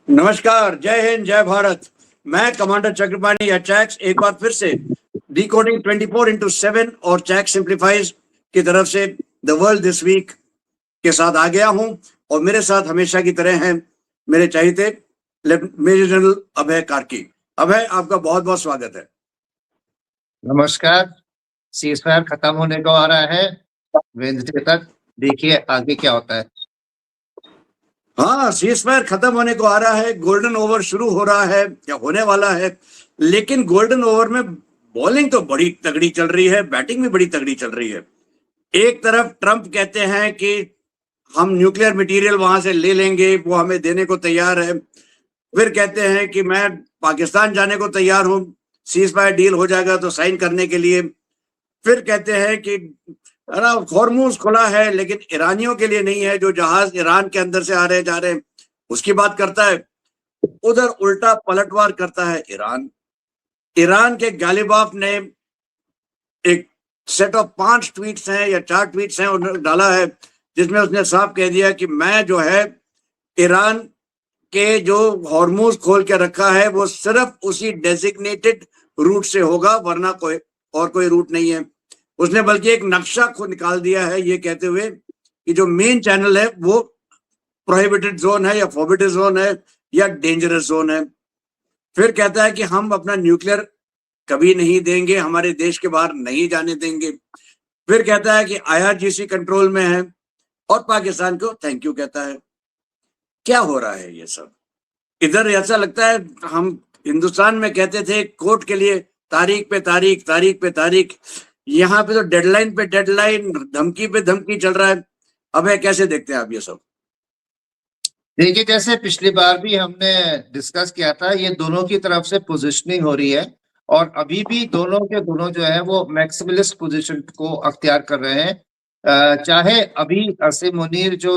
नमस्कार, जय हिंद, जय भारत। मैं कमांडर चक्रपाणी या चैक्स एक बार फिर से डिकोडिंग 24x7 और चैक्स सिंप्लीफाइज की तरफ से द वर्ल्ड दिस वीक के साथ आ गया हूं और मेरे साथ हमेशा की तरह हैं मेरे चहेते मेजर जनरल अभय कार्की। अभय, आपका बहुत बहुत स्वागत है। नमस्कार। सीज़फायर खत्म होने को आ रहा है वेडनेसडे तक, देखिए आगे क्या होता है। हाँ, सीज़फायर खत्म होने को आ रहा है, गोल्डन ओवर शुरू हो रहा है या होने वाला है, लेकिन गोल्डन ओवर में बॉलिंग तो बड़ी तगड़ी चल रही है, बैटिंग भी बड़ी तगड़ी चल रही है। एक तरफ ट्रंप कहते हैं कि हम न्यूक्लियर मटेरियल वहां से ले लेंगे, वो हमें देने को तैयार है। फिर कहते हैं कि मैं पाकिस्तान जाने को तैयार हूं, सीज़फायर डील हो जाएगा तो साइन करने के लिए। फिर कहते हैं कि हॉर्मूज खुला है लेकिन ईरानियों के लिए नहीं है, जो जहाज ईरान के अंदर से आ रहे जा रहे हैं उसकी बात करता है। उधर उल्टा पलटवार करता है ईरान। ईरान के गालिबाफ ने एक सेट ऑफ 5 ट्वीट्स हैं या 4 ट्वीट्स हैं उन्होंने डाला है, जिसमें उसने साफ कह दिया कि मैं जो है ईरान के जो हॉर्मूज खोल के रखा है वो सिर्फ उसी डेजिग्नेटेड रूट से होगा, वरना कोई रूट नहीं है। उसने बल्कि एक नक्शा को निकाल दिया है ये कहते हुए कि जो मेन चैनल है वो प्रोहिबिटेड जोन है या फॉरबिडेड जोन है या डेंजरस जोन है। फिर कहता है कि हम अपना न्यूक्लियर कभी नहीं देंगे, हमारे देश के बाहर नहीं जाने देंगे। फिर कहता है कि IRGC कंट्रोल में है और पाकिस्तान को थैंक यू कहता है। क्या हो रहा है ये सब? इधर ऐसा लगता है हम हिंदुस्तान में कहते थे कोर्ट के लिए तारीख पे तारीख, तारीख पे तारीख, यहाँ पे तो डेडलाइन पे डेडलाइन, धमकी पे धमकी चल रहा है। अब कैसे देखते हैं आप ये सब? देखिए, जैसे पिछली बार भी हमने डिस्कस किया था, ये दोनों की तरफ से पोजीशनिंग हो रही है और अभी भी दोनों के दोनों जो है वो मैक्सिमलिस्ट पोजीशन को अख्तियार कर रहे हैं। चाहे अभी असीम मुनीर जो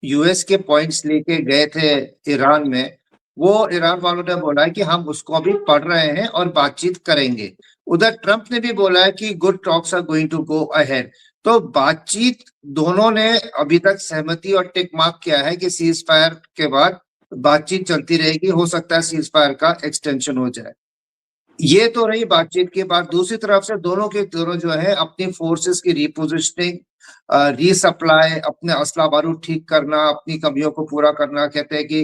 यूएस के पॉइंट्स लेके गए थे ईरान में, वो ईरान वालों ने बोला है कि हम उसको अभी पढ़ रहे हैं और बातचीत करेंगे। उधर ट्रंप ने भी बोला है कि good talks are going to go ahead. तो बातचीत दोनों ने अभी तक सहमति और टिक मार्क किया है कि सीज फायर के बाद बातचीत चलती रहेगी, हो सकता है सीज फायर का एक्सटेंशन हो जाए। ये तो रही बातचीत की बात। दूसरी तरफ से दोनों के दोनों जो है अपनी फोर्सेस की रिपोजिशनिंग, रीसप्लाई, अपने असला बारूद ठीक करना, अपनी कमियों को पूरा करना। कहते हैं कि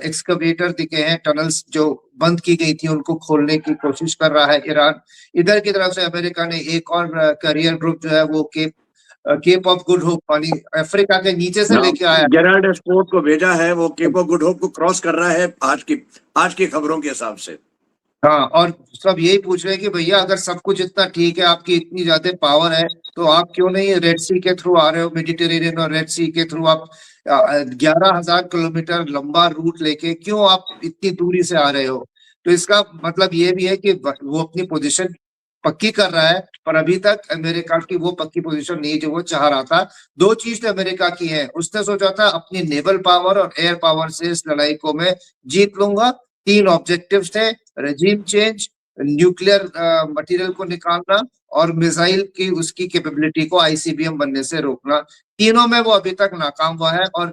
एक्सकवेटर दिखे हैं, टनल्स जो बंद की गई थी उनको खोलने की कोशिश कर रहा है ईरान। इधर की तरफ से अमेरिका ने एक और करियर ग्रुप जो है वो केप ऑफ गुड होप, यानी अफ्रीका के नीचे से लेके आया, जेराल्ड एस्पोर्ट को भेजा है, वो केप ऑफ गुड होप को क्रॉस कर रहा है आज की खबरों के हिसाब से। हाँ, और सब यही पूछ रहे हैं कि भैया अगर सब कुछ इतना ठीक है, आपकी इतनी ज्यादा पावर है, तो आप क्यों नहीं रेड सी के थ्रू आ रहे हो? मेडिटेरेनियन और रेड सी के थ्रू आप 11,000 किलोमीटर लंबा रूट लेके क्यों आप इतनी दूरी से आ रहे हो? तो इसका मतलब ये भी है कि वो अपनी पोजीशन पक्की कर रहा है, पर अभी तक अमेरिका की वो पक्की पोजीशन नहीं जो वो चाह रहा था। 2 चीज तो अमेरिका की है, उसने सोचा था अपनी नेवल पावर और एयर पावर से इस लड़ाई को मैं जीत लूंगा। 3 ऑब्जेक्टिव्स थे, रेजिम चेंज, न्यूक्लियर मटेरियल को निकालना और मिसाइल की उसकी कैपेबिलिटी को ICBM बनने से रोकना। तीनों में वो अभी तक नाकाम हुआ है। और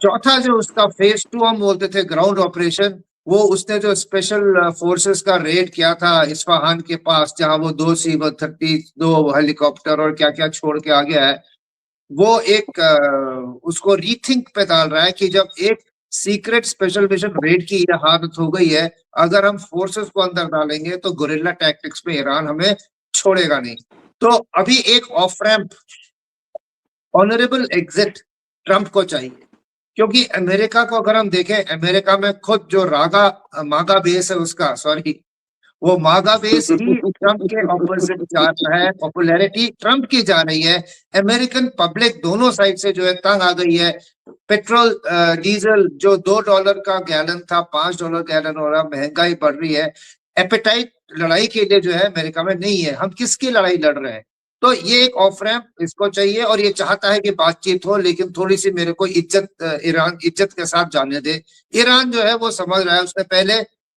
चौथा जो उसका फेज 2 हम बोलते थे, ग्राउंड ऑपरेशन, वो उसने जो स्पेशल फोर्सेस का रेड किया था इस्फहान के पास, जहां वो 2 C-130, 2 हेलीकॉप्टर और क्या क्या छोड़ के आ गया है, वो एक उसको रीथिंक पे डाल रहा है कि जब एक सीक्रेट स्पेशल मिशन रेड की ये हालत हो गई है, अगर हम फोर्सेस को अंदर डालेंगे तो गुरिल्ला टैक्टिक्स में ईरान हमें छोड़ेगा नहीं। तो अभी एक off ramp, honourable exit Trump को चाहिए, क्योंकि अमेरिका को अगर हम देखें, अमेरिका में खुद जो मागा बेस है उसका, सॉरी, वो मागा बेस ही ट्रंप के ऑपोजिट जा रहा है। पॉपुलैरिटी ट्रंप की जा रही है। अमेरिकन पब्लिक दोनों साइड से जो है तंग आ गई है। पेट्रोल डीजल जो $2 का गैलन था, $5 गैलन हो रहा, महंगाई बढ़ रही है। एपेटाइट लड़ाई के लिए जो है अमेरिका में नहीं है। हम किसकी लड़ाई लड़ रहे हैं? तो ये एक ऑफ रैंप इसको चाहिए और ये चाहता है कि बातचीत हो, लेकिन थोड़ी सी मेरे को ईरान इज्जत के साथ जाने दे। ईरान जो है वो समझ रहा है, उसने पहले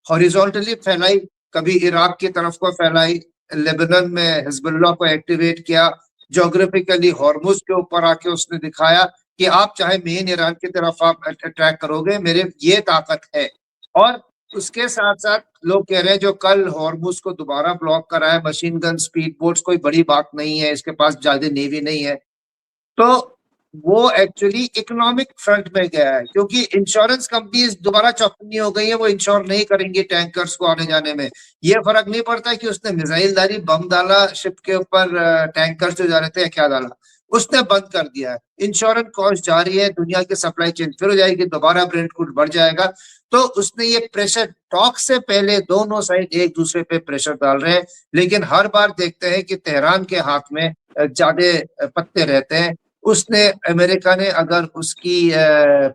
हॉरिजॉन्टली फैलाई, कभी इराक की तरफ को फैलाई, लेबनान में हिजबुल्लाह को एक्टिवेट किया, ज्योग्राफिकली हॉर्मुज के ऊपर आके उसने दिखाया कि आप चाहे मेन ईरान की तरफ आप अटैक करोगे, मेरे ये ताकत है। और उसके साथ साथ लोग कह रहे हैं जो कल हॉर्मुज को दोबारा ब्लॉक करा है, मशीन गन स्पीड बोट्स कोई बड़ी बात नहीं है, इसके पास ज्यादा नेवी नहीं है, तो वो एक्चुअली इकोनॉमिक फ्रंट में गया है, क्योंकि इंश्योरेंस कंपनीज दोबारा चौकन्नी हो गई है, वो इंश्योर नहीं करेंगी टैंकर्स को आने जाने में। ये फर्क नहीं पड़ता कि उसने मिसाइल डाली, बम डाला शिप के ऊपर, टैंकर्स जो जा रहे थे क्या डाला, उसने बंद कर दिया है। इंश्योरेंस कॉस्ट जा रही है, दुनिया की सप्लाई चेन फिर हो जाएगी, दोबारा ब्रेंट क्रूड बढ़ जाएगा। तो उसने ये प्रेशर, टॉक से पहले दोनों साइड एक दूसरे पे प्रेशर डाल रहे हैं, लेकिन हर बार देखते हैं कि तेहरान के हाथ में ज्यादा पत्ते रहते हैं। उसने, अमेरिका ने अगर उसकी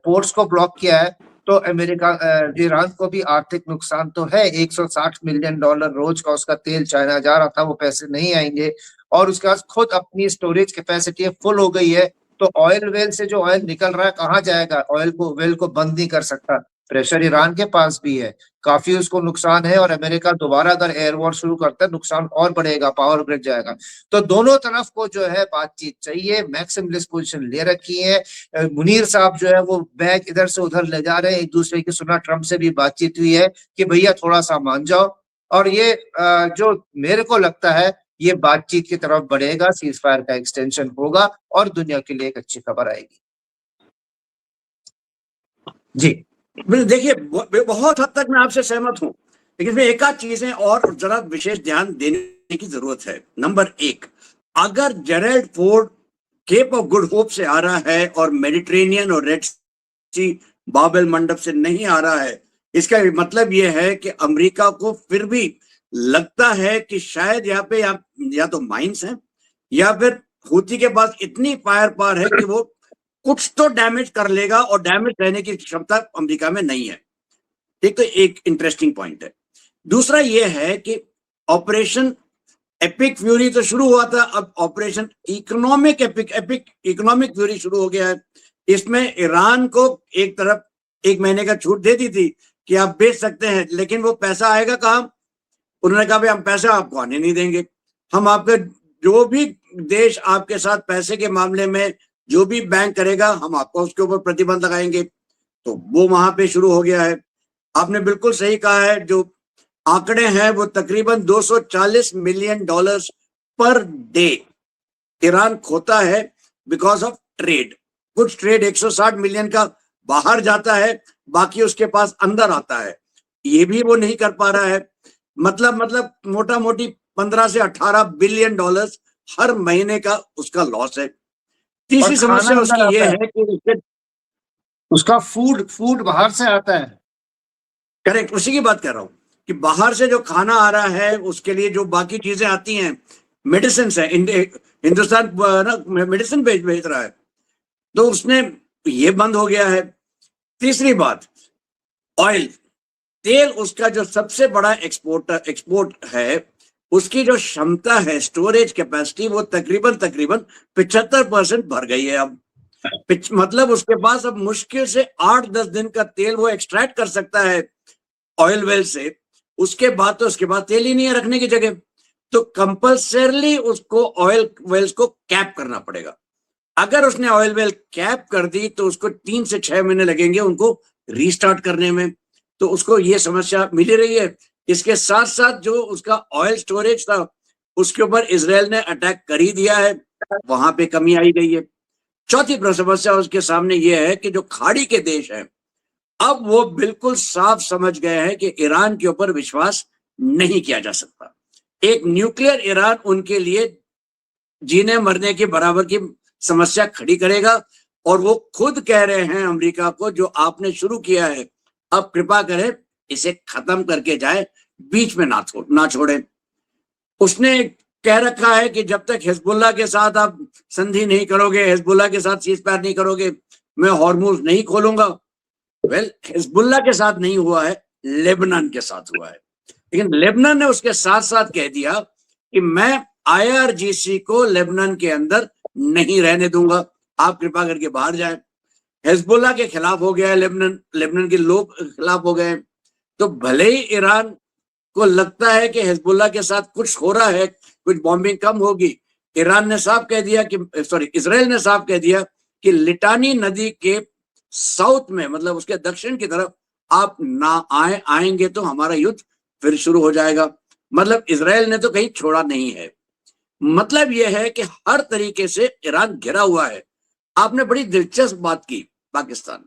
पोर्ट्स को ब्लॉक किया है, तो अमेरिका, ईरान को भी आर्थिक नुकसान तो है। 160 मिलियन डॉलर रोज का उसका तेल चाइना जा रहा था, वो पैसे नहीं आएंगे। और उसके पास खुद अपनी स्टोरेज कैपेसिटी फुल हो गई है, तो ऑयल वेल से जो ऑयल निकल रहा है कहाँ जाएगा? ऑयल को, वेल को बंद नहीं कर सकता। प्रेशर ईरान के पास भी है, काफी उसको नुकसान है। और अमेरिका दोबारा अगर एयर वॉर शुरू करता है, नुकसान और बढ़ेगा, पावर ग्रिड जाएगा। तो दोनों तरफ को जो है बातचीत चाहिए, मैक्सिमलिस्ट पोजीशन ले रखी है। मुनीर साहब जो है वो बैग इधर से उधर ले जा रहे हैं एक दूसरे की। सुना ट्रम्प से भी बातचीत हुई है कि भैया थोड़ा सा मान जाओ। और ये जो मेरे को लगता है, ये बातचीत की तरफ बढ़ेगा, सीज फायर का एक्सटेंशन होगा और दुनिया के लिए एक अच्छी खबर आएगी। जी देखिए, बहुत हद तक मैं आपसे सहमत हूं, लेकिन इसमें एक आध चीजें और जरा विशेष ध्यान देने की जरूरत है। नंबर एक, अगर Gerald Ford Cape of Good Hope से आ रहा है और मेडिटेरेनियन और रेड सी बाबेल मंडप से नहीं आ रहा है, इसका मतलब यह है कि अमेरिका को फिर भी लगता है कि शायद यहाँ पे या तो माइंस हैं, या फिर हूती के पास इतनी फायर पावर है कि वो कुछ तो डैमेज कर लेगा, और डैमेज रहने की क्षमता अमेरिका में नहीं है। एक तो एक इंटरेस्टिंग पॉइंट है। दूसरा यह है कि ऑपरेशन एपिक फ्यूरी तो शुरू हुआ था, अब ऑपरेशन इकोनॉमिक इकोनॉमिक फ्यूरी शुरू हो गया है। इसमें ईरान को एक तरफ 1 महीने का छूट दे दी थी कि आप बेच सकते हैं, लेकिन वो पैसा आएगा कहां? उन्होंने कहा भाई हम पैसा आपको आने नहीं देंगे, हम आपके जो भी देश आपके साथ पैसे के मामले में जो भी बैंक करेगा, हम आपको उसके ऊपर प्रतिबंध लगाएंगे। तो वो वहां पे शुरू हो गया है। आपने बिल्कुल सही कहा है, जो आंकड़े हैं वो तकरीबन 240 million dollars per day Iran खोता है बिकॉज ऑफ ट्रेड। कुछ ट्रेड 160 मिलियन का बाहर जाता है, बाकी उसके पास अंदर आता है, ये भी वो नहीं कर पा रहा है। मतलब मोटा मोटी 15 से 18 बिलियन डॉलर्स हर महीने का उसका लॉस है। तीसरी समस्या उसकी ये है कि उसका फूड बाहर से आता है। करेक्ट, उसी की बात कर रहा हूं कि बाहर से जो खाना आ रहा है, उसके लिए जो बाकी चीजें आती हैं, मेडिसिन है, हिंदुस्तान ना मेडिसिन भेज रहा है, तो उसने ये बंद हो गया है। तीसरी बात, ऑयल, तेल, उसका जो सबसे बड़ा एक्सपोर्ट है, उसकी जो क्षमता है, स्टोरेज कैपेसिटी, वो तकरीबन 75% भर गई है अब। मतलब उसके पास अब मुश्किल से 8-10 दिन का तेल वो एक्सट्रैक्ट कर सकता है ऑयल वेल से। उसके बाद तेल ही नहीं है रखने की जगह, तो कंपल्सरली उसको ऑयल वेल्स को कैप करना पड़ेगा। अगर उसने ऑयल वेल कैप कर दी तो उसको 3 से 6 महीने लगेंगे उनको रीस्टार्ट करने में। तो उसको ये समस्या मिली रही है। इसके साथ साथ जो उसका ऑयल स्टोरेज था, उसके ऊपर इजराइल ने अटैक कर ही दिया है, वहां पे कमी आई गई है। चौथी समस्या उसके सामने यह है कि जो खाड़ी के देश हैं, अब वो बिल्कुल साफ समझ गए हैं कि ईरान के ऊपर विश्वास नहीं किया जा सकता। एक न्यूक्लियर ईरान उनके लिए जीने मरने के बराबर की समस्या खड़ी करेगा। और वो खुद कह रहे हैं अमेरिका को, जो आपने शुरू किया है, अब कृपा करें इसे खत्म करके जाए, बीच में ना छोड़े। उसने कह रखा है कि जब तक हिजबुल्लाह के साथ आप संधि नहीं करोगे, हिजबुल्लाह के साथ सीज फायर नहीं करोगे, मैं हॉर्मुज नहीं खोलूंगा। वेल, हिजबुल्लाह के साथ नहीं हुआ है, लेबनान के साथ हुआ है। लेकिन लेबनान ने उसके साथ साथ कह दिया कि मैं IRGC को लेबनान के अंदर नहीं रहने दूंगा, आप कृपा करके बाहर जाएं। हिजबुल्लाह के खिलाफ हो गया है लेबनान के लोग खिलाफ हो गए। तो भले ही ईरान को लगता है कि हिजबुल्लाह के साथ कुछ हो रहा है, कुछ बॉम्बिंग कम होगी, ईरान ने साफ कह दिया कि इजराइल ने साफ कह दिया कि लिटानी नदी के साउथ में, मतलब उसके दक्षिण की तरफ आप ना आएंगे तो हमारा युद्ध फिर शुरू हो जाएगा। मतलब इजराइल ने तो कहीं छोड़ा नहीं है। मतलब यह है कि हर तरीके से ईरान घिरा हुआ है। आपने बड़ी दिलचस्प बात की, पाकिस्तान।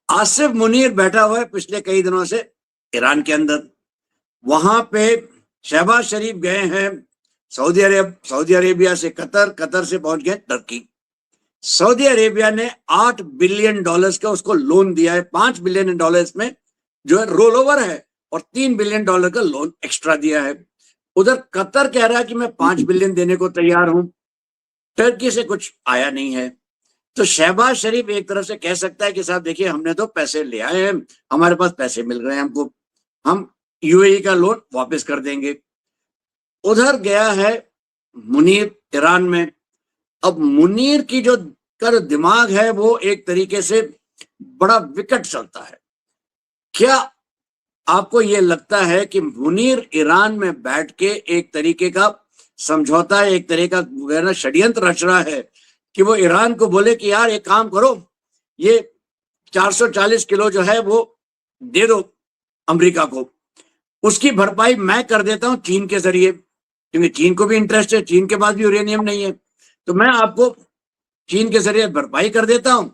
आसिफ मुनीर बैठा हुआ है पिछले कई दिनों से ईरान के अंदर। वहां पे शहबाज शरीफ गए हैं सऊदी अरेबिया से कतर, कतर से पहुंच गए टर्की। सऊदी अरेबिया ने $8 बिलियन का उसको लोन दिया है। $5 बिलियन में जो है रोल ओवर है, और $3 बिलियन का लोन एक्स्ट्रा दिया है। उधर कतर कह रहा है कि मैं 5 बिलियन देने को तैयार हूं। टर्की से कुछ आया नहीं है। तो शहबाज शरीफ एक तरफ से कह सकता है कि साहब देखिए, हमने तो पैसे ले आए हैं, हमारे पास पैसे मिल रहे हैं हमको, हम यूएई का लोन वापस कर देंगे। उधर गया है मुनीर ईरान में। अब मुनीर की जो दिमाग है वो एक तरीके से बड़ा विकट चलता है। क्या आपको ये लगता है कि मुनीर ईरान में बैठ के एक तरीके का समझौता, एक तरह का षड्यंत्र रच रहा है कि वो ईरान को बोले कि यार एक काम करो, ये 440 किलो जो है वो दे दो अमेरिका को, उसकी भरपाई मैं कर देता हूं चीन के जरिए, क्योंकि चीन को भी इंटरेस्ट है, चीन के पास भी यूरेनियम नहीं है, तो मैं आपको चीन के जरिए भरपाई कर देता हूं।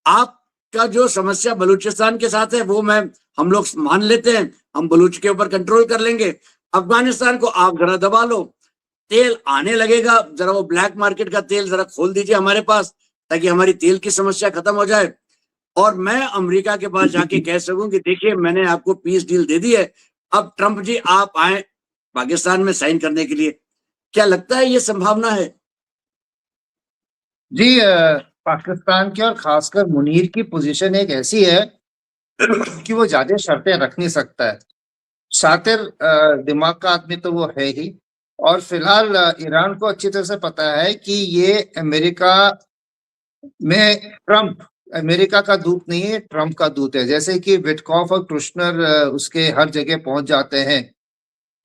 आपका जो समस्या बलूचिस्तान के साथ है वो हम लोग मान लेते हैं, हम बलूच के ऊपर कंट्रोल कर लेंगे। अफगानिस्तान को आप जरा दबा लो, तेल आने लगेगा, जरा वो ब्लैक मार्केट का तेल जरा खोल दीजिए हमारे पास, ताकि हमारी तेल की समस्या खत्म हो जाए, और मैं अमेरिका के पास जाके कह सकूं कि देखिए मैंने आपको पीस डील दे दी है, अब ट्रंप जी आप आए पाकिस्तान में साइन करने के लिए। क्या लगता है ये संभावना है? जी, पाकिस्तान की और खासकर मुनीर की पोजीशन एक ऐसी है कि वो ज्यादा शर्तें रख नहीं सकता है। शातिर दिमाग का आदमी तो वो है ही, और फिलहाल ईरान को अच्छी तरह से पता है कि ये अमेरिका में ट्रंप अमेरिका का दूत नहीं है, ट्रंप का दूत है। जैसे कि विटकॉफ और कुशनर उसके हर जगह पहुंच जाते हैं,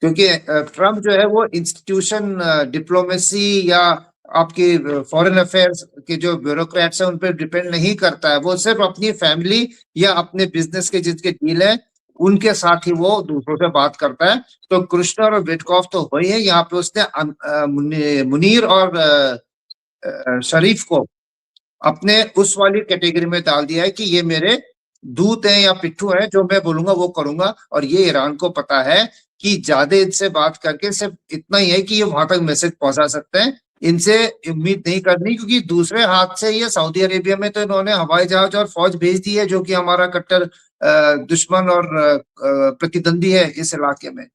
क्योंकि ट्रंप जो है वो इंस्टीट्यूशन डिप्लोमेसी या आपकी फॉरेन अफेयर्स के जो ब्यूरोक्रेट्स हैं उन पर डिपेंड नहीं करता है। वो सिर्फ अपनी फैमिली या अपने बिजनेस के जिसके डील है उनके साथ ही वो दूसरों से बात करता है। तो कृष्णर और विटकॉफ तो हो ही है, यहाँ पे उसने मुनीर और शरीफ को अपने उस वाली कैटेगरी में डाल दिया है कि ये मेरे दूत हैं या पिट्ठू हैं, जो मैं बोलूंगा वो करूंगा। और ये ईरान को पता है कि ज्यादा इनसे बात करके सिर्फ इतना ही है कि ये वहां तक मैसेज पहुंचा सकते हैं, इनसे उम्मीद नहीं करनी, क्योंकि दूसरे हाथ से ये सऊदी अरेबिया में तो इन्होंने हवाई जहाज और फौज भेज दी है, जो कि हमारा कट्टर दुश्मन और प्रतिद्वंदी है इस इलाके में।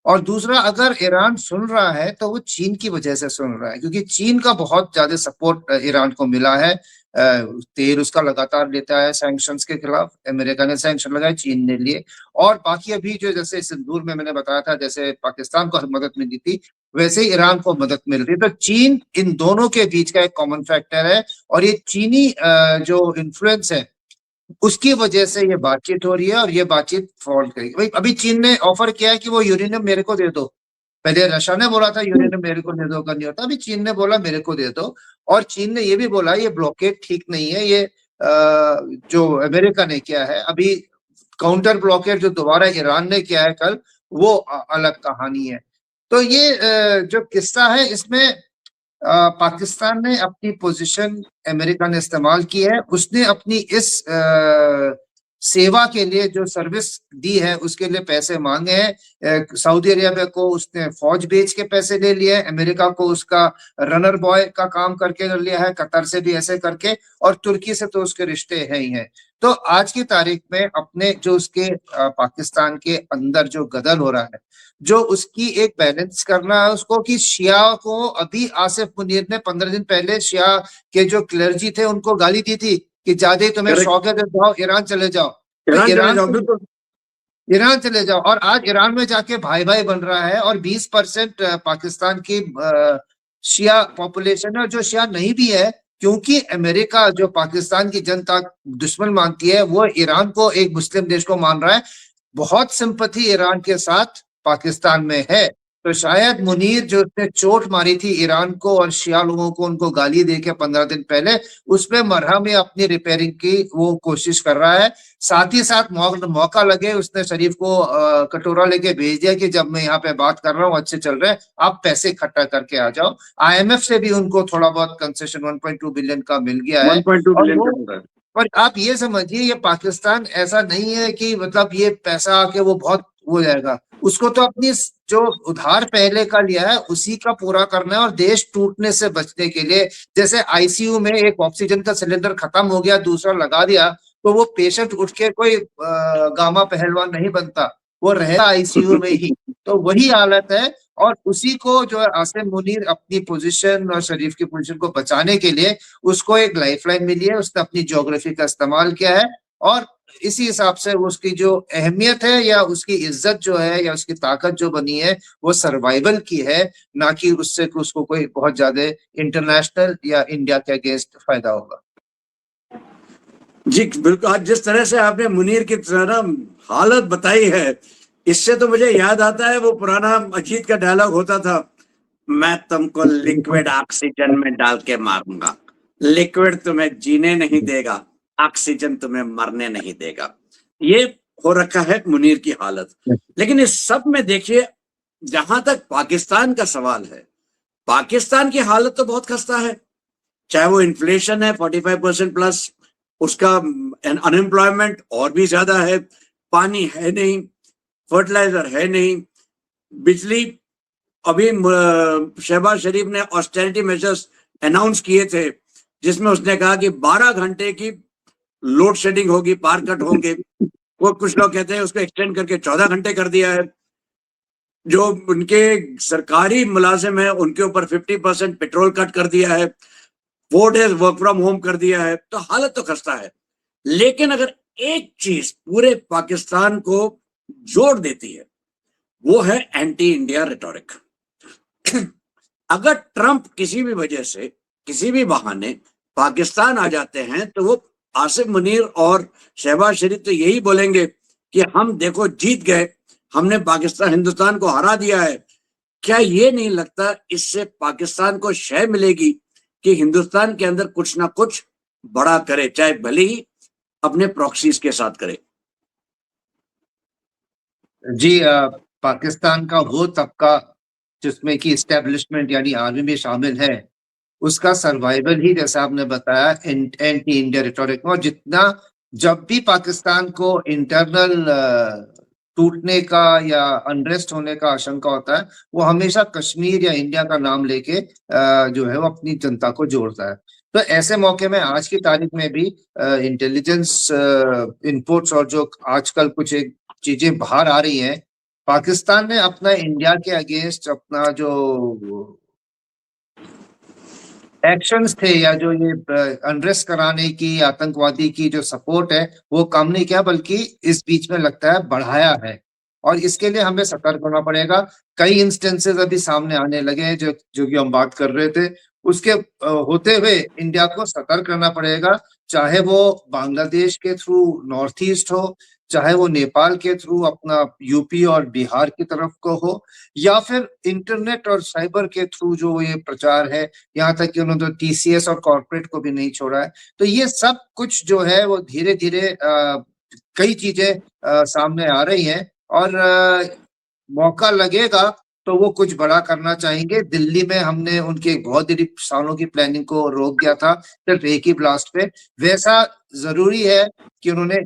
और दूसरा, अगर ईरान सुन रहा है तो वो चीन की वजह से सुन रहा है, क्योंकि चीन का बहुत ज्यादा सपोर्ट ईरान को मिला है। तेल उसका लगातार लेता है सैंक्शंस के खिलाफ, अमेरिका ने सैंक्शन लगाए, चीन ने लिए, और बाकी अभी जो जैसे सिंदूर में मैंने बताया था, जैसे पाकिस्तान को मदद मिली थी, वैसे ही ईरान को मदद मिल रही है। तो चीन इन दोनों के बीच का एक कॉमन फैक्टर है, और ये चीनी जो इन्फ्लुएंस है उसकी वजह से ये बातचीत हो रही है, और ये बातचीत फॉल्ट करेगी। भाई अभी चीन ने ऑफर किया है कि वो यूरेनियम मेरे को दे दो। पहले रशिया ने बोला था यूरेनियम मेरे को दे दो, का नहीं होता। अभी चीन ने बोला मेरे को दे दो, और चीन ने ये भी बोला ये ब्लॉकेड ठीक नहीं है, ये जो अमेरिका ने किया है अभी काउंटर ब्लॉकेड जो दोबारा ईरान ने किया है कल, वो अलग कहानी है। तो ये जो किस्सा है इसमें पाकिस्तान ने अपनी पोजीशन अमेरिका ने इस्तेमाल की है। उसने अपनी इस सेवा के लिए जो सर्विस दी है उसके लिए पैसे मांगे हैं। सऊदी अरेबिया को उसने फौज भेज के पैसे ले लिए, अमेरिका को उसका रनर बॉय का काम करके कर लिया है, कतर से भी ऐसे करके, और तुर्की से तो उसके रिश्ते हैं ही हैं। तो आज की तारीख में अपने जो उसके पाकिस्तान के अंदर जो गदर हो रहा है, जो उसकी एक बैलेंस करना है उसको, कि शिया को अभी आसिफ मुनीर ने 15 दिन पहले शिया के जो क्लर्जी थे उनको गाली दी थी कि ज्यादा तुम्हें शौक है तो जाओ ईरान चले जाओ, ईरान चले जाओ। और आज ईरान में जाके भाई भाई बन रहा है, और 20% पाकिस्तान की शिया पॉपुलेशन है, जो शिया नहीं भी है, क्योंकि अमेरिका जो पाकिस्तान की जनता दुश्मन मानती है वो ईरान को एक मुस्लिम देश को मान रहा है। बहुत सिंपैथी ईरान के साथ पाकिस्तान में है, तो शायद मुनीर जो उसने चोट मारी थी ईरान को और शिया लोगों को, उनको गाली देके 15 दिन पहले, उसमें मरहम में अपनी रिपेयरिंग की वो कोशिश कर रहा है। साथ ही साथ मौका लगे उसने शरीफ को कटोरा लेके भेज दिया कि जब मैं यहाँ पे बात कर रहा हूँ अच्छे चल रहे हैं, आप पैसे इकट्ठा करके आ जाओ। IMF से भी उनको थोड़ा बहुत कंसेशन 1.2 बिलियन का मिल गया है। 1.2 और बिलियन वो, का मिल रहा है। पर आप ये समझिए ये पाकिस्तान ऐसा नहीं है कि मतलब ये पैसा आके वो बहुत हो जाएगा। उसको तो अपनी जो उधार पहले का लिया है उसी का पूरा करना है, और देश टूटने से बचने के लिए, जैसे आईसीयू में एक ऑक्सीजन का सिलेंडर खत्म हो गया, दूसरा लगा दिया, तो वो पेशेंट उठ के कोई गामा पहलवान नहीं बनता, वो रहेगा आईसीयू में ही। तो वही हालत है। और उसी को जो है आसिम मुनीर अपनी पोजीशन और शरीफ की पोजीशन को बचाने के लिए उसको एक लाइफलाइन मिली है, उसने अपनी ज्योग्राफी का इस्तेमाल किया है, और इसी हिसाब से उसकी जो अहमियत है या उसकी इज्जत जो है या उसकी ताकत जो बनी है वो सर्वाइवल की है, ना कि उससे उसको कोई बहुत ज्यादा इंटरनेशनल या इंडिया के अगेंस्ट फायदा होगा। जी बिल्कुल, आज जिस तरह से आपने मुनीर की तरह हालत बताई है, इससे तो मुझे याद आता है वो पुराना अजीत का डायलॉग होता था, मैं तुमको लिक्विड ऑक्सीजन में डाल के मारूंगा, लिक्विड तुम्हें जीने नहीं देगा, ऑक्सीजन तुम्हें मरने नहीं देगा। ये हो रखा है मुनीर की हालत। लेकिन इस सब में देखिए, जहां तक पाकिस्तान का सवाल है, पाकिस्तान की हालत तो बहुत खस्ता है। चाहे वो इन्फ्लेशन है 45% प्लस, उसका अनएम्प्लॉयमेंट और भी ज्यादा है, पानी है नहीं, फर्टिलाइजर है नहीं, बिजली, अभी शहबाज शरीफ ने ऑस्टेरिटी मेजर्स अनाउंस किए थे जिसमें उसने कहा कि 12 घंटे की लोड शेडिंग होगी, पावर कट होंगे। वो कुछ लोग कहते हैं उसको एक्सटेंड करके 14 घंटे कर दिया है। जो उनके सरकारी मुलाजिम है उनके ऊपर 50% पेट्रोल कट कर दिया है, 4 डेज वर्क फ्रॉम होम कर दिया है। तो हालत तो खस्ता है। लेकिन अगर एक चीज पूरे पाकिस्तान को जोड़ देती है वो है एंटी इंडिया रेटोरिक। अगर ट्रंप किसी भी वजह से, किसी भी बहाने पाकिस्तान आ जाते हैं तो वो आसिम मुनीर और शहबाज शरीफ तो यही बोलेंगे कि हम देखो जीत गए, हमने पाकिस्तान हिंदुस्तान को हरा दिया है। क्या ये नहीं लगता इससे पाकिस्तान को शय मिलेगी कि हिंदुस्तान के अंदर कुछ ना कुछ बड़ा करे, चाहे भले ही अपने प्रॉक्सीज के साथ करे? जी, पाकिस्तान का वो तबका जिसमें कि इस्टेब्लिशमेंट यानी आर्मी में शामिल है, उसका सर्वाइवल ही जैसा आपने बताया एंटी इंडिया रिटोरिक में। और जितना जब भी पाकिस्तान को इंटरनल टूटने का या अनरेस्ट होने का आशंका होता है, वो हमेशा कश्मीर या इंडिया का नाम लेके जो है वो अपनी जनता को जोड़ता है। तो ऐसे मौके में आज की तारीख में भी इंटेलिजेंस इनपुट्स और जो आजकल कुछ एक चीजें बाहर आ रही हैं, पाकिस्तान ने अपना इंडिया के अगेंस्ट अपना जो एक्शंस थे या जो ये अनरेस्ट कराने की, आतंकवादी की जो सपोर्ट है, वो कम नहीं किया बल्कि इस बीच में लगता है बढ़ाया है। और इसके लिए हमें सतर्क होना पड़ेगा। कई इंस्टेंसेस अभी सामने आने लगे हैं जो कि हम बात कर रहे थे, उसके होते हुए इंडिया को सतर्क रहना पड़ेगा। चाहे वो बांग्लादेश के थ्रू नॉर्थ ईस्ट हो, चाहे वो नेपाल के थ्रू अपना यूपी और बिहार की तरफ को हो, या फिर इंटरनेट और साइबर के थ्रू जो ये प्रचार है, यहाँ तक कि उन्होंने तो टीसीएस और कॉर्पोरेट को भी नहीं छोड़ा है। तो ये सब कुछ जो है वो धीरे धीरे कई चीजें सामने आ रही हैं, और मौका लगेगा तो वो कुछ बड़ा करना चाहेंगे। दिल्ली में हमने उनके बहुत देरी सालों की प्लानिंग को रोक दिया था सिर्फ एक ही ब्लास्ट पे। वैसा जरूरी है कि उन्होंने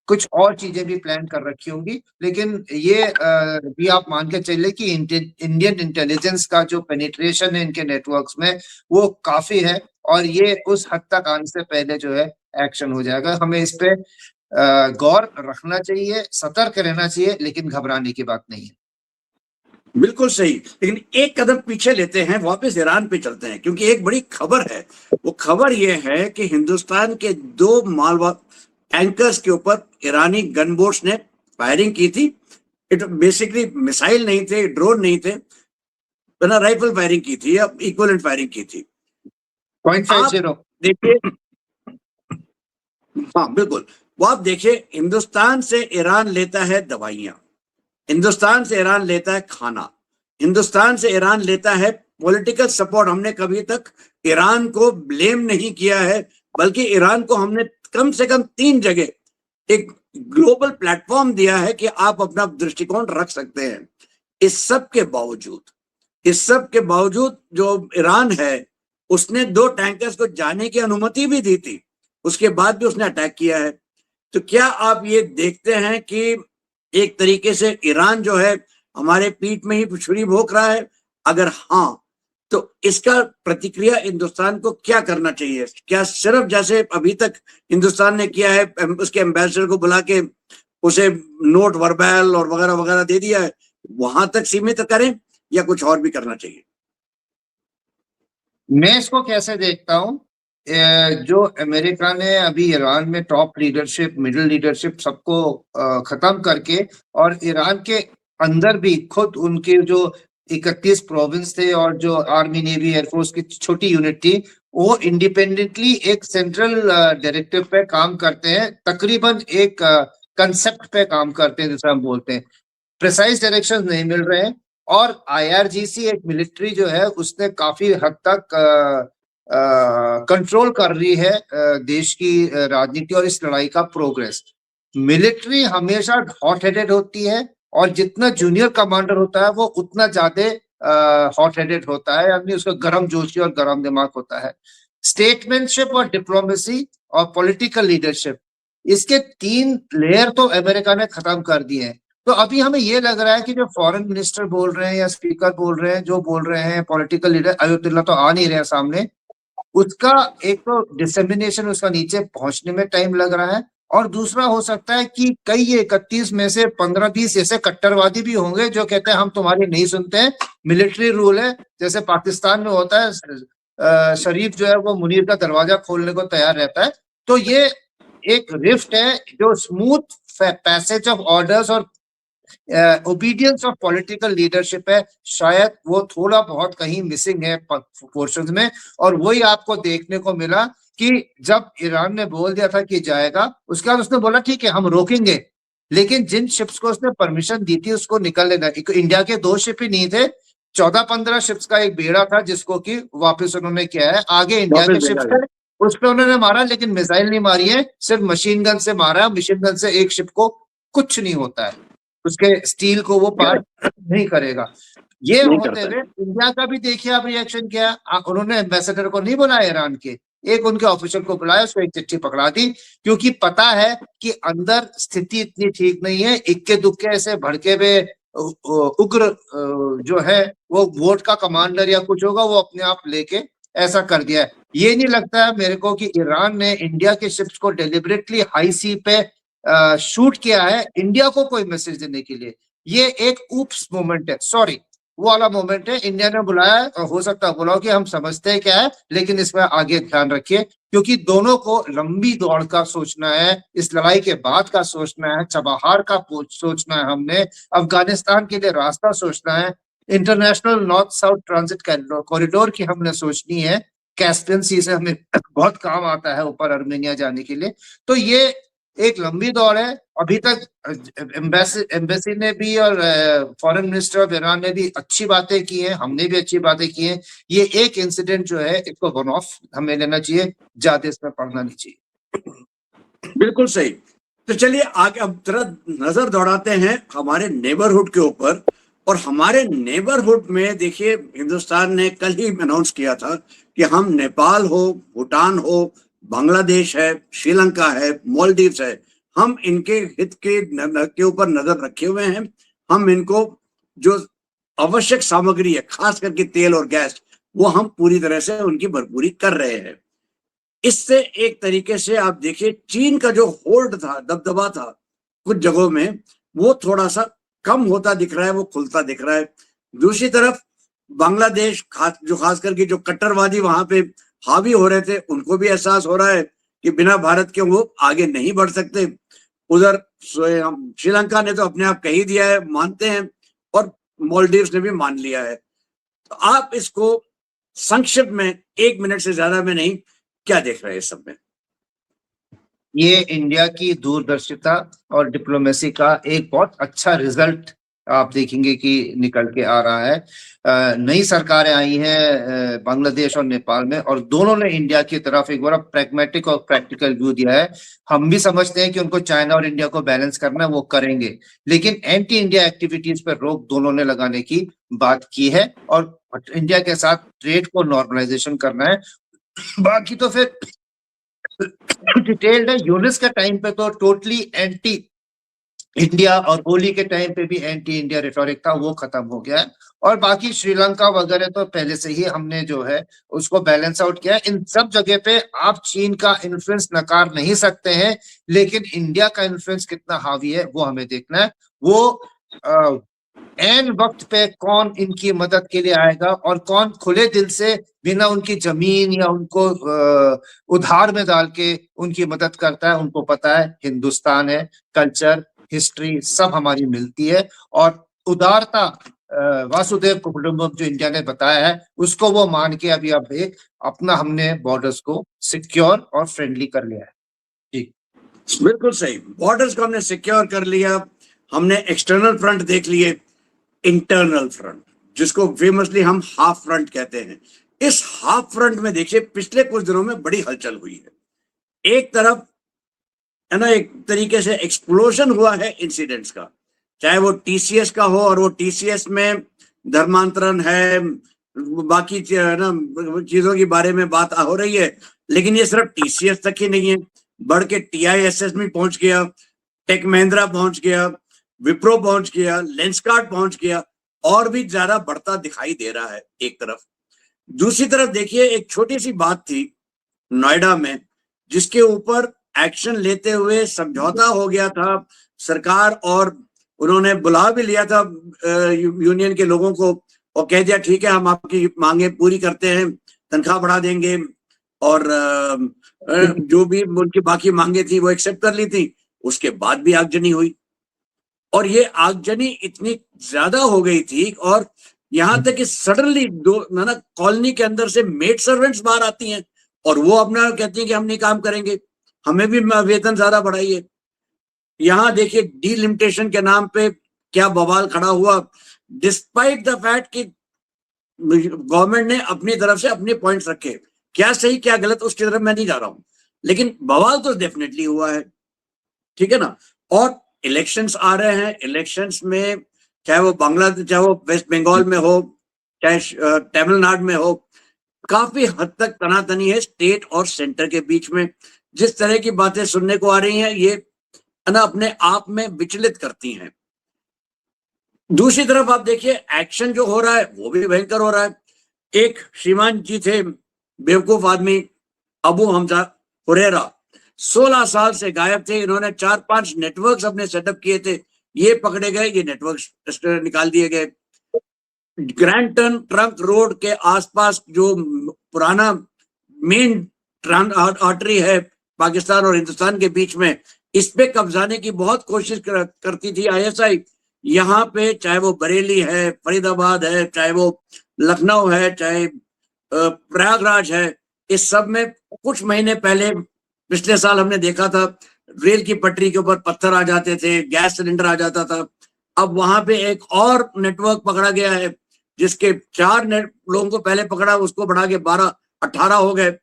कुछ और चीजें भी प्लान कर रखी होंगी, लेकिन ये भी आप मान के चलिए कि इंडियन इंटेलिजेंस का जो पेनिट्रेशन है इनके नेटवर्क्स में वो काफी है, और ये उस हद तक आने से पहले जो है एक्शन हो जाएगा। हमें इस पे गौर रखना चाहिए, सतर्क रहना चाहिए, लेकिन घबराने की बात नहीं है। बिल्कुल सही। लेकिन एक कदम पीछे लेते हैं, वापस ईरान पे चलते हैं, क्योंकि एक बड़ी खबर है। वो खबर ये है कि हिंदुस्तान के 2 मालवा टैंकर्स के ऊपर ईरानी गनबोट्स ने फायरिंग की थी। इट बेसिकली मिसाइल नहीं थे, ड्रोन नहीं थे, बिना राइफल फायरिंग की थी या इक्वलेंट फायरिंग की थी। 0.50 देखिए, हाँ बिल्कुल, वो आप देखिए, हिंदुस्तान से ईरान लेता है दवाइयां, हिंदुस्तान से ईरान लेता है खाना, हिंदुस्तान से ईरान लेता है पॉलिटिकल सपोर्ट। हमने कभी तक ईरान को ब्लेम नहीं किया है, बल्कि ईरान को हमने कम से कम 3 जगह एक ग्लोबल प्लेटफॉर्म दिया है कि आप अपना दृष्टिकोण रख सकते हैं। इस सब के बावजूद जो ईरान है, उसने 2 टैंकर्स को जाने की अनुमति भी दी थी, उसके बाद भी उसने अटैक किया है। तो क्या आप ये देखते हैं कि एक तरीके से ईरान जो है हमारे पीठ में ही छुरी भोंक रहा है? अगर हाँ, तो इसका प्रतिक्रिया हिंदुस्तान को क्या करना चाहिए? क्या सिर्फ जैसे अभी तक हिंदुस्तान ने किया है, उसके एम्बेसडर को बुला के उसे नोट वर्बल और वगैरह वगैरह दे दिया है, वहां तक सीमित करें या कुछ और भी करना चाहिए? मैं इसको कैसे देखता हूँ, जो अमेरिका ने अभी ईरान में टॉप लीडरशिप, मिडिल लीडरशिप सबको खत्म करके, और ईरान के अंदर भी खुद उनके जो 31 प्रोविंस थे और जो आर्मी, नेवी, एयरफोर्स की छोटी यूनिट थी, वो इंडिपेंडेंटली एक सेंट्रल डायरेक्टिव पे काम करते हैं, तकरीबन एक कंसेप्ट पे काम करते हैं, जिसे हम बोलते हैं। प्रिसाइज डायरेक्शंस नहीं मिल रहे हैं, और IRGC एक मिलिट्री जो है उसने काफी हद तक कंट्रोल कर रही है देश की राजनीति और इस लड़ाई का प्रोग्रेस। मिलिट्री हमेशा हॉट हेडेड होती है, और जितना जूनियर कमांडर होता है वो उतना ज्यादा हॉट हेडेड होता है, यानी उसका गर्म जोशी और गर्म दिमाग होता है। स्टेटमैनशिप और डिप्लोमेसी और पॉलिटिकल लीडरशिप, इसके 3 लेयर तो अमेरिका ने खत्म कर दिए हैं। तो अभी हमें ये लग रहा है कि जो फॉरेन मिनिस्टर बोल रहे हैं या स्पीकर बोल रहे हैं, जो बोल रहे हैं, पॉलिटिकल लीडर अयोतुल्ला तो आ नहीं रहे हैं सामने, उसका एक तो डिसेमिनेशन, उसका नीचे पहुंचने में टाइम लग रहा है, और दूसरा हो सकता है कि कई 31 में से 15-20 ऐसे कट्टरवादी भी होंगे जो कहते हैं हम तुम्हारी नहीं सुनते हैं, मिलिट्री रूल है, जैसे पाकिस्तान में होता है, शरीफ जो है वो मुनीर का दरवाजा खोलने को तैयार रहता है। तो ये एक रिफ्ट है, जो स्मूथ पैसेज ऑफ ऑर्डर्स और ओबीडियंस ऑफ पॉलिटिकल लीडरशिप है, शायद वो थोड़ा बहुत कहीं मिसिंग है पोर्शंस में। और वही आपको देखने को मिला कि जब ईरान ने बोल दिया था कि जाएगा, उसके बाद उसने बोला ठीक है हम रोकेंगे, लेकिन जिन शिप्स को उसने परमिशन दी थी उसको निकल लेना। इंडिया के 2 शिप ही नहीं थे, 14-15 शिप्स का एक बेड़ा था, जिसको कि वापस उन्होंने किया है। आगे इंडिया के शिप्स थे, उस पर उन्होंने मारा, लेकिन मिसाइल नहीं मारी है, सिर्फ मशीन गन से मारा। मशीन गन से एक शिप को कुछ नहीं होता है, उसके स्टील को वो पार नहीं करेगा। ये होते हुए इंडिया का भी देखिए आप रिएक्शन क्या, उन्होंने एम्बेसडर को नहीं बुलाया ईरान के, एक उनके ऑफिसर को बुलाया, उसको एक चिट्ठी पकड़ा दी, क्योंकि पता है कि अंदर स्थिति इतनी ठीक नहीं है। इक्के दुक्के ऐसे भड़के हुए उग्र जो है वो वोट का कमांडर या कुछ होगा, वो अपने आप लेके ऐसा कर दिया है। ये नहीं लगता है मेरे को कि ईरान ने इंडिया के शिप्स को डेलिबरेटली हाई सी पे शूट किया है इंडिया को कोई मैसेज देने के लिए। ये एक ऊप्स मोमेंट है, सॉरी वो वाला मोमेंट है। इंडिया ने बुलाया, हो सकता है बुलाओ कि हम समझते हैं क्या है, लेकिन इसमें आगे ध्यान रखिए, क्योंकि दोनों को लंबी दौड़ का सोचना है, इस लड़ाई के बाद का सोचना है, चबहार का सोचना है, हमने अफगानिस्तान के लिए रास्ता सोचना है, international north south transit corridor की हमने सोचनी है, कैस्पियन सी से हमें बहुत काम आता है ऊपर आर्मेनिया जाने के लिए। तो ये एक लंबी दौड़ है। अभी तक एम्बेसी ने भी और फॉरेन मिनिस्टर ऑफ ईरान ने भी अच्छी बातें की हैं, हमने भी अच्छी बातें की हैं। ये एक इंसिडेंट जो है इसको वन ऑफ हमें लेना चाहिए, ज्यादा इसमें पढ़ना नहीं चाहिए। बिल्कुल सही। तो चलिए आगे अब जरा नजर दौड़ाते हैं हमारे नेबरहुड के ऊपर। और हमारे नेबरहुड में देखिए, हिंदुस्तान ने कल ही अनाउंस किया था कि हम नेपाल हो, भूटान हो, बांग्लादेश है, श्रीलंका है, मालदीव्स है, हम इनके हित के ऊपर नजर रखे हुए हैं। हम इनको जो आवश्यक सामग्री है, खास करके तेल और गैस, वो हम पूरी तरह से उनकी भरपूरी कर रहे हैं। इससे एक तरीके से आप देखिए, चीन का जो होल्ड था, दबदबा था कुछ जगहों में, वो थोड़ा सा कम होता दिख रहा है, वो खुलता दिख रहा है। दूसरी तरफ बांग्लादेश, खास करके जो कट्टरवादी वहां पे हावी हो रहे थे, उनको भी एहसास हो रहा है कि बिना भारत के वो आगे नहीं बढ़ सकते। उधर श्रीलंका ने तो अपने आप कह ही दिया है, मानते हैं, और मालदीव्स ने भी मान लिया है। तो आप इसको संक्षिप्त में 1 मिनट से ज्यादा में नहीं, क्या देख रहे हैं इस सब में? ये इंडिया की दूरदर्शिता और डिप्लोमेसी का एक बहुत अच्छा रिजल्ट आप देखेंगे कि निकल के आ रहा है। नई सरकारें आई हैं बांग्लादेश और नेपाल में, और दोनों ने इंडिया की तरफ एक बड़ा प्रैग्मेटिक और प्रैक्टिकल व्यू दिया है। हम भी समझते हैं कि उनको चाइना और इंडिया को बैलेंस करना है, वो करेंगे, लेकिन एंटी इंडिया एक्टिविटीज पर रोक दोनों ने लगाने की बात की है, और इंडिया के साथ ट्रेड को नॉर्मलाइजेशन करना है। बाकी तो फिर डिटेल्ड है। यूनिस के टाइम पे तो टोटली एंटी इंडिया, और होली के टाइम पे भी एंटी इंडिया रिटोरिक था, वो खत्म हो गया है। और बाकी श्रीलंका वगैरह तो पहले से ही हमने जो है उसको बैलेंस आउट किया है। इन सब जगह पे आप चीन का इन्फ्लुएंस नकार नहीं सकते हैं, लेकिन इंडिया का इन्फ्लुएंस कितना हावी है वो हमें देखना है। वो एन वक्त पे कौन इनकी मदद के लिए आएगा और कौन खुले दिल से बिना उनकी जमीन या उनको उधार में डाल के उनकी मदद करता है, उनको पता है हिंदुस्तान है, कल्चर, हिस्ट्री सब हमारी मिलती है, और उदारता वासुदेव कुटुंबकम जो इंडिया ने बताया है उसको वो मान के अभी अब अपना हमने बॉर्डर्स को सिक्योर और फ्रेंडली कर लिया है। जी बिल्कुल सही, बॉर्डर्स को हमने सिक्योर कर लिया, हमने एक्सटर्नल फ्रंट देख लिए, इंटरनल फ्रंट जिसको फेमसली हम हाफ फ्रंट कहते हैं। इस हाफ फ्रंट में देखिए पिछले कुछ दिनों में बड़ी हलचल हुई है। एक तरफ है ना, एक तरीके से एक्सप्लोजन हुआ है इंसिडेंट्स का, चाहे वो टीसीएस का हो, और वो टीसीएस में धर्मांतरण है, बाकी ना चीजों के बारे में बात हो रही है, लेकिन ये सिर्फ टीसीएस तक ही नहीं है, बढ़ के टीआईएसएस में पहुंच गया, टेक महिंद्रा पहुंच गया, विप्रो पहुंच गया, लेंसकार्ट पहुंच गया, और भी ज्यादा बढ़ता दिखाई दे रहा है एक तरफ। दूसरी तरफ देखिए एक छोटी सी बात थी नोएडा में, जिसके ऊपर एक्शन लेते हुए समझौता हो गया था सरकार, और उन्होंने बुला भी लिया था यूनियन के लोगों को, और कह दिया ठीक है हम आपकी मांगे पूरी करते हैं, तनख्वाह बढ़ा देंगे, और जो भी उनकी बाकी मांगे थी वो एक्सेप्ट कर ली थी। उसके बाद भी आगजनी हुई, और ये आगजनी इतनी ज्यादा हो गई थी, और यहाँ तक कि सडनली दो ना कॉलोनी के अंदर से मेड सर्वेंट्स बाहर आती हैं, और वो अपना कहती हैं कि हम नहीं काम करेंगे, हमें भी वेतन ज्यादा बढ़ाइए। यहाँ देखिए डीलिमिटेशन के नाम पे क्या बवाल खड़ा हुआ, डिस्पाइट द फैक्ट कि गवर्नमेंट ने अपनी तरफ से अपने पॉइंट्स रखे, क्या सही क्या गलत उसकी तरफ मैं नहीं जा रहा हूं, लेकिन बवाल तो डेफिनेटली हुआ है, ठीक है ना। और इलेक्शंस आ रहे हैं, इलेक्शंस में चाहे वो बांग्लादेश, चाहे वो वेस्ट बंगाल में हो, चाहे तमिलनाडु में हो, काफी हद तक तनातनी है स्टेट और सेंटर के बीच में। जिस तरह की बातें सुनने को आ रही हैं ये ना अपने आप में विचलित करती हैं। दूसरी तरफ आप देखिए एक्शन जो हो रहा है वो भी भयंकर हो रहा है। एक श्रीमान जी थे बेवकूफ आदमी, अबू हमजा हुरैरा, 16 साल से गायब थे, इन्होंने 4-5 नेटवर्क्स अपने सेटअप किए थे, ये पकड़े गए, ये नेटवर्क्स निकाल दिए गए। ग्रैंड टर्न ट्रंक रोड के आसपास जो पुराना मेन आर्टरी है पाकिस्तान और हिंदुस्तान के बीच में, इस पे कब्जाने की बहुत कोशिश करती थी आईएसआई। यहाँ पे चाहे वो बरेली है, फरीदाबाद है, चाहे वो लखनऊ है, चाहे प्रयागराज है, इस सब में कुछ महीने पहले पिछले साल हमने देखा था रेल की पटरी के ऊपर पत्थर आ जाते थे, गैस सिलेंडर आ जाता था। अब वहां पे एक और नेटवर्क पकड़ा गया है, जिसके 4 लोगों को पहले पकड़ा, उसको बढ़ा के 12-18 हो गए,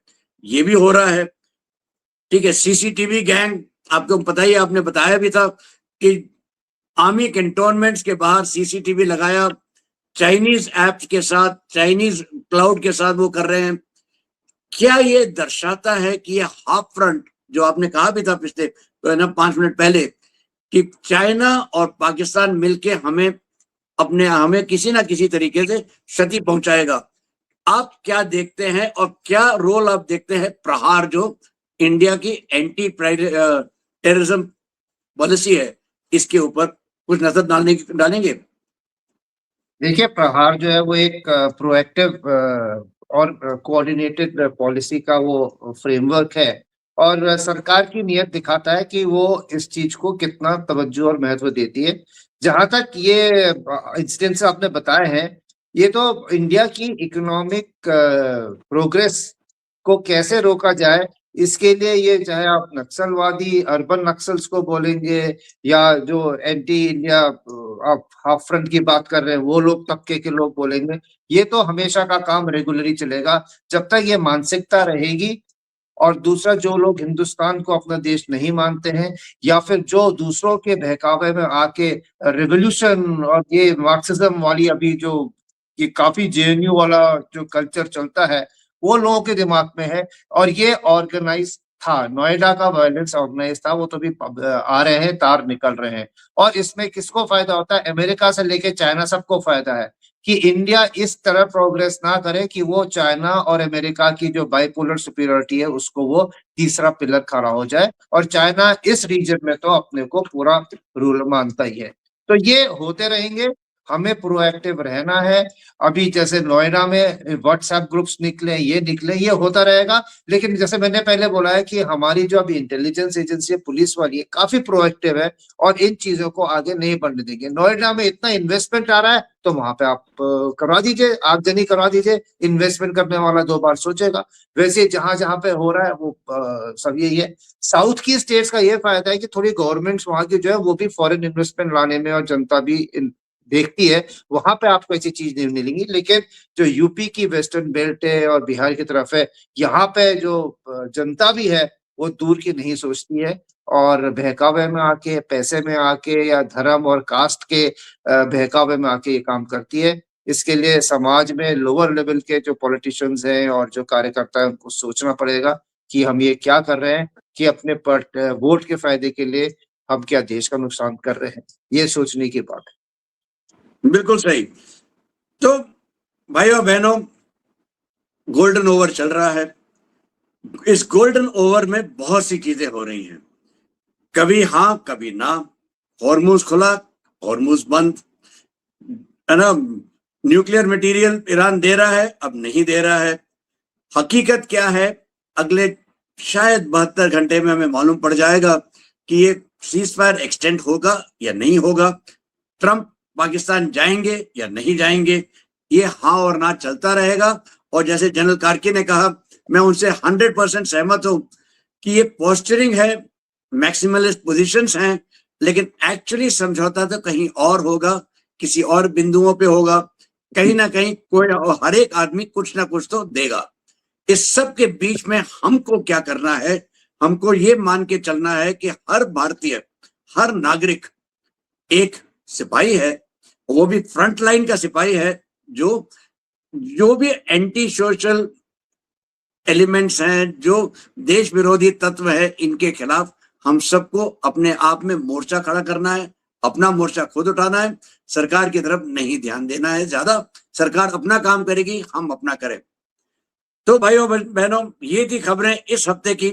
ये भी हो रहा है, ठीक है। सीसीटीवी गैंग, आपको पता ही, आपने बताया भी था कि आर्मी कैंटोनमेंट्स के बाहर सीसीटीवी लगाया, चाइनीज ऐप्स के साथ, चाइनीज क्लाउड के साथ वो कर रहे हैं। क्या ये दर्शाता है कि ये हाफ फ्रंट जो आपने कहा भी था पिछले तो ना 5 मिनट पहले, कि चाइना और पाकिस्तान मिलके हमें किसी ना किसी तरीके से क्षति पहुंचाएगा। आप क्या देखते हैं और क्या रोल आप देखते हैं प्रहार जो इंडिया की एंटी टेररिज्म पॉलिसी है, इसके ऊपर कुछ नजर डालेंगे? देखिए, प्रहार जो है वो एक प्रोएक्टिव और कोऑर्डिनेटेड पॉलिसी का वो फ्रेमवर्क है, और सरकार की नीयत दिखाता है कि वो इस चीज को कितना तवज्जो और महत्व देती है। जहां तक ये इंसिडेंट्स आपने बताए हैं, ये तो इंडिया की इकोनॉमिक प्रोग्रेस को कैसे रोका जाए, इसके लिए ये चाहे आप नक्सलवादी अर्बन नक्सल्स को बोलेंगे या जो एंटी इंडिया आप हाफ फ्रंट की बात कर रहे हैं, वो लोग तबके के लोग बोलेंगे। ये तो हमेशा का काम रेगुलरली चलेगा जब तक ये मानसिकता रहेगी। और दूसरा, जो लोग हिंदुस्तान को अपना देश नहीं मानते हैं या फिर जो दूसरों के बहकावे में आके रिवॉल्यूशन और ये मार्क्सिज्म वाली अभी जो ये काफी जेएनयू वाला जो कल्चर चलता है, वो लोगों के दिमाग में है। और ये ऑर्गेनाइज था, नोएडा का वायलेंस ऑर्गेनाइज था, वो तो भी आ रहे हैं, तार निकल रहे हैं। और इसमें किसको फायदा होता है? अमेरिका से लेके चाइना सबको फायदा है कि इंडिया इस तरह प्रोग्रेस ना करे कि वो चाइना और अमेरिका की जो बाइपोलर सुपीरियरिटी है उसको वो तीसरा पिलर खड़ा हो जाए। और चाइना इस रीजन में तो अपने को पूरा रूल मानता ही है। तो ये होते रहेंगे, हमें प्रोएक्टिव रहना है। अभी जैसे नोएडा में व्हाट्सएप ग्रुप्स निकले, ये निकले, ये होता रहेगा। लेकिन जैसे मैंने पहले बोला है कि हमारी जो अभी इंटेलिजेंस एजेंसी है, पुलिस वाली है, काफी प्रोएक्टिव है और इन चीजों को आगे नहीं बढ़ने देंगे। नोएडा में इतना इन्वेस्टमेंट आ रहा है तो वहां पे आप करवा दीजिए, आगजनी करवा दीजिए। इन्वेस्टमेंट करने वाला 2 बार सोचेगा। वैसे जहां जहां पे हो रहा है वो सब यही है। साउथ की स्टेट्स का ये फायदा है कि थोड़ी गवर्नमेंट्स वहां की जो है वो भी फॉरेन इन्वेस्टमेंट लाने में और जनता भी देखती है, वहां पे आपको ऐसी चीज नहीं मिलेंगी। लेकिन जो यूपी की वेस्टर्न बेल्ट है और बिहार की तरफ है, यहाँ पे जो जनता भी है वो दूर की नहीं सोचती है और बहकावे में आके, पैसे में आके या धर्म और कास्ट के बहकावे में आके ये काम करती है। इसके लिए समाज में लोअर लेवल के जो पॉलिटिशियंस हैं और जो कार्यकर्ता हैं उनको सोचना पड़ेगा कि हम ये क्या कर रहे हैं, कि अपने वोट के फायदे के लिए हम क्या देश का नुकसान कर रहे हैं। ये सोचने की बात है। बिल्कुल सही। तो भाइयों बहनों, गोल्डन ओवर चल रहा है। इस गोल्डन ओवर में बहुत सी चीजें हो रही हैं, कभी हाँ कभी ना। हॉर्मुज खुला, हॉर्मुज बंद, है ना। न्यूक्लियर मटेरियल ईरान दे रहा है, अब नहीं दे रहा है। हकीकत क्या है, अगले शायद 72 घंटे में हमें मालूम पड़ जाएगा कि ये सीज फायर एक्सटेंड होगा या नहीं होगा। ट्रंप पाकिस्तान जाएंगे या नहीं जाएंगे, ये हाँ और ना चलता रहेगा। और जैसे जनरल कार्की ने कहा, मैं उनसे 100% सहमत हूं कि ये पोस्चरिंग है, मैक्सिमलिस्ट पोजीशंस हैं, लेकिन एक्चुअली समझौता तो कहीं और होगा, किसी और बिंदुओं पे होगा। कहीं ना कहीं कोई, हर एक आदमी कुछ ना कुछ तो देगा। इस सब के बीच में हमको क्या करना है? हमको ये मान के चलना है कि हर भारतीय, हर नागरिक एक सिपाही है, वो भी फ्रंट लाइन का सिपाही है। जो भी एंटी सोशल एलिमेंट्स हैं, जो देश विरोधी तत्व है, इनके खिलाफ हम सबको अपने आप में मोर्चा खड़ा करना है, अपना मोर्चा खुद उठाना है। सरकार की तरफ नहीं ध्यान देना है ज्यादा। सरकार अपना काम करेगी, हम अपना करें। तो भाइयों बहनों, ये थी खबरें इस हफ्ते की।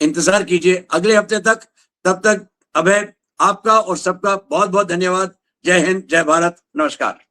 इंतजार कीजिए अगले हफ्ते तक। तब तक अभय, आपका और सबका बहुत बहुत धन्यवाद। जय हिंद, जय भारत, नमस्कार।